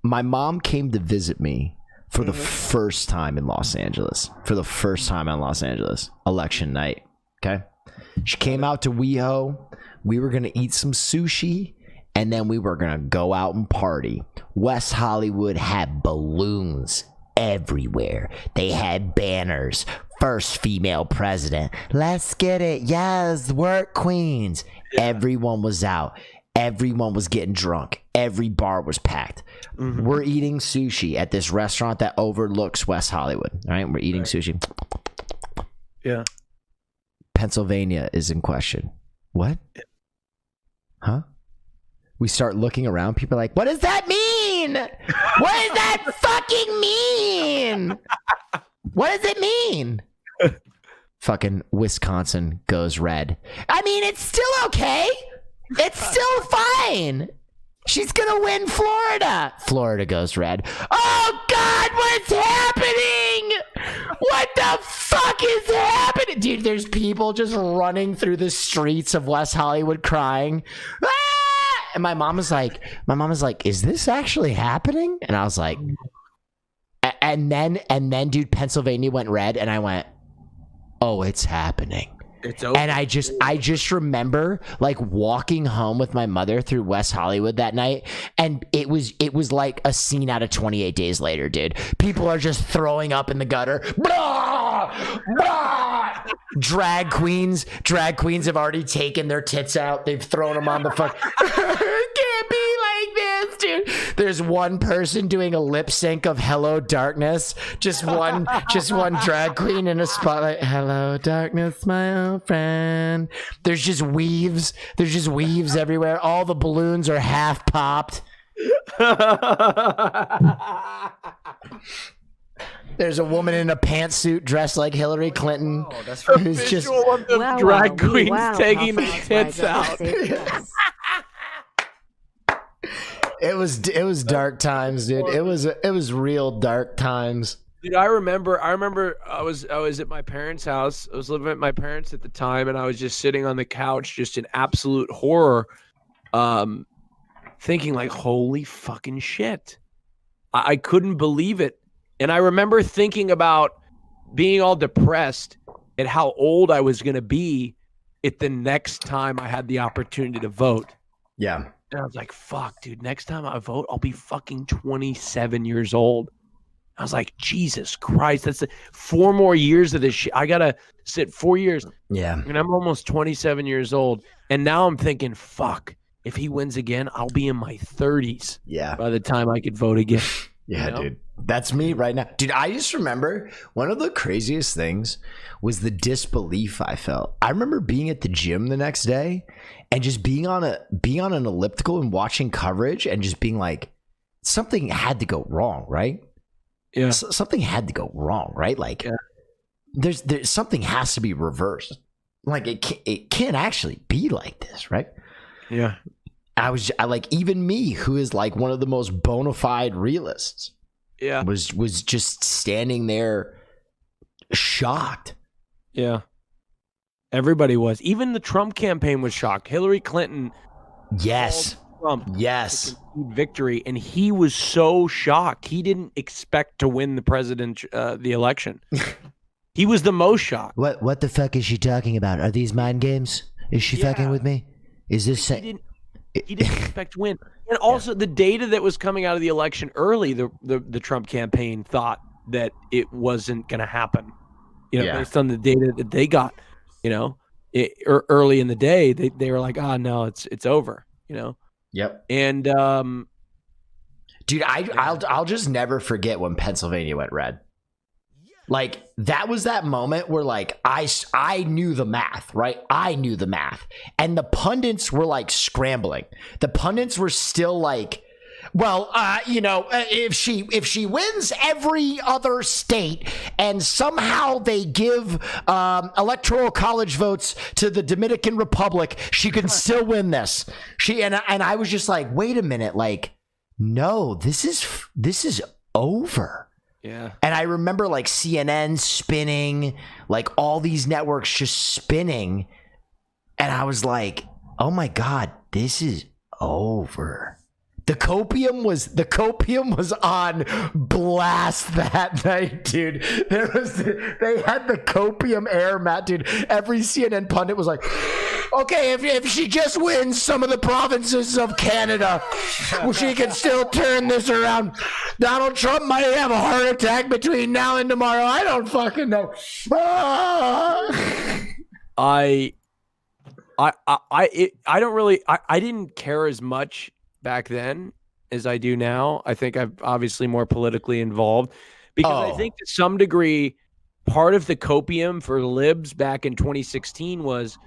my mom came to visit me for the first time in Los Angeles. Election night. Okay. She came out to WeHo. We were going to eat some sushi, and then we were going to go out and party. West Hollywood had balloons everywhere. They had banners. First female president. Let's get it. Yes, work queens. Yeah. Everyone was out. Everyone was getting drunk. Every bar was packed. We're eating sushi at this restaurant that overlooks West Hollywood. All right, we're eating sushi. Yeah. Pennsylvania is in question. What? Huh? We start looking around. People are like, what does that mean? What does that fucking mean? What does it mean? Fucking Wisconsin goes red. I mean, it's still okay. It's still fine. She's gonna win Florida. Florida goes red. Oh God, what's happening? What the fuck is happening? Dude, there's people just running through the streets of West Hollywood crying. Ah! And my mom is like, is this actually happening? And I was like, and then dude, Pennsylvania went red, and I went, oh, it's happening. It's over. And I just remember like walking home with my mother through West Hollywood that night, and it was like a scene out of 28 Days Later, dude. People are just throwing up in the gutter. Blah! Blah! Drag queens have already taken their tits out. They've thrown them on the fuck. Can't be like this, dude. There's one person doing a lip sync of Hello Darkness. Just one drag queen in a spotlight. Hello Darkness, my old friend. There's just weaves everywhere. All the balloons are half popped. There's a woman in a pantsuit dressed like Hillary Clinton. Oh, that's the visual of the drag queens taking the tits out. It was dark times, dude. It was real dark times. Dude, I remember I was at my parents' house. I was living at my parents at the time, and I was just sitting on the couch just in absolute horror, thinking like, holy fucking shit. I couldn't believe it. And I remember thinking about being all depressed at how old I was going to be at the next time I had the opportunity to vote. Yeah. And I was like, fuck, dude, next time I vote, I'll be fucking 27 years old. I was like, Jesus Christ, that's 4 more years of this shit. I got to sit 4 years. Yeah. And I'm almost 27 years old. And now I'm thinking, fuck, if he wins again, I'll be in my 30s. Yeah. By the time I could vote again. Yeah, you know? dude. That's me right now. Dude, I just remember one of the craziest things was the disbelief I felt. I remember being at the gym the next day and just being on an elliptical and watching coverage and just being like, something had to go wrong, right? Yeah. Something had to go wrong, right? Like, yeah. There's something has to be reversed. Like, it can't actually be like this, right? Yeah. I like, even me, who is like one of the most bona fide realists, yeah, was just standing there shocked. Yeah. Everybody was. Even the Trump campaign was shocked. Hillary Clinton. Yes. Trump. Yes. Victory. And he was so shocked. He didn't expect to win the election. He was the most shocked. What the fuck is she talking about? Are these mind games? Is she fucking with me? Is this... He didn't expect to win. And also the data that was coming out of the election early, the Trump campaign thought that it wasn't going to happen. You know, based on the data that they got, you know, early in the day, they were like, oh no, it's over, you know? Yep. And, dude, I'll just never forget when Pennsylvania went red. Like, that was that moment where, like, I knew the math, right? I knew the math. And the pundits were, like, scrambling. The pundits were still like, well, you know, if she wins every other state and somehow they give electoral college votes to the Dominican Republic, she can still win this. And I was just like, wait a minute, like, no, this is over. Yeah. And I remember like CNN spinning, like all these networks just spinning. And I was like, oh my God, this is over. The copium was on blast that night, dude. They had the copium air, Matt, dude. Every CNN pundit was like, okay, if she just wins some of the provinces of Canada, she can still turn this around. Donald Trump might have a heart attack between now and tomorrow. I don't fucking know. I didn't care as much back then as I do now. I think I'm obviously more politically involved because I think to some degree, part of the copium for libs back in 2016 was,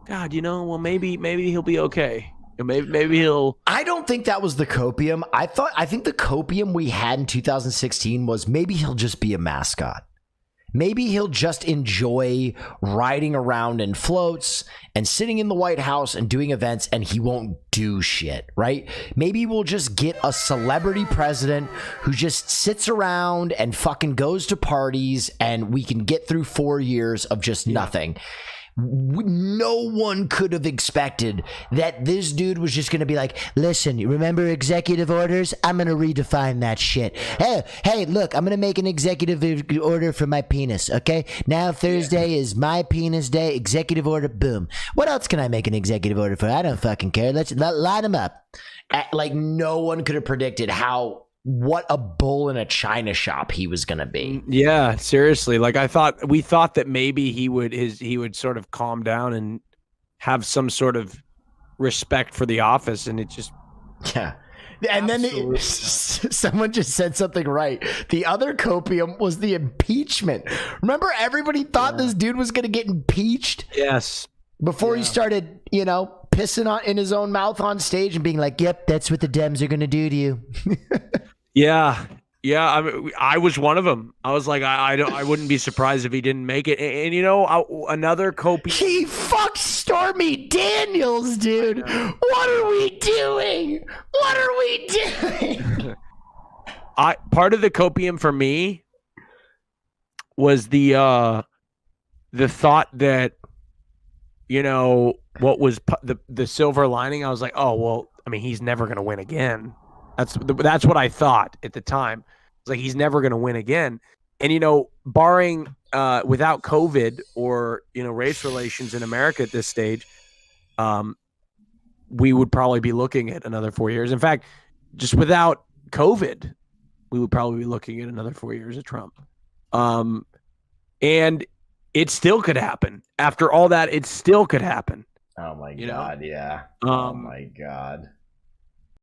God, well, maybe he'll be okay. Maybe he'll. I don't think that was the copium. I think the copium we had in 2016 was maybe he'll just be a mascot. Maybe he'll just enjoy riding around in floats and sitting in the White House and doing events, and he won't do shit, right? Maybe we'll just get a celebrity president who just sits around and fucking goes to parties, and we can get through 4 years of just nothing. No one could have expected that this dude was just going to be like, listen, you remember executive orders? I'm going to redefine that shit. Hey, look, I'm going to make an executive order for my penis, okay? Now Thursday is my penis day, executive order, boom. What else can I make an executive order for? I don't fucking care. Let's line them up. Like, no one could have predicted what a bull in a china shop he was going to be. Yeah, seriously. Like we thought that maybe he would sort of calm down and have some sort of respect for the office, and it just And then someone just said something right. The other copium was the impeachment. Remember, everybody thought this dude was going to get impeached. Yes. Before he started, pissing in his own mouth on stage and being like, "Yep, that's what the Dems are going to do to you." Yeah. I was one of them. I was like, I wouldn't be surprised if he didn't make it. And another copium. He fucked Stormy Daniels, dude. What are we doing? Part of the copium for me was the thought that, what was the silver lining. I was like, oh well, I mean, he's never going to win again. That's what I thought at the time. It's like, he's never going to win again. And, barring without COVID or, race relations in America at this stage, we would probably be looking at another 4 years. In fact, just without COVID, we would probably be looking at another 4 years of Trump. And it still could happen. After all that, it still could happen. Oh my God. Yeah. Oh my God.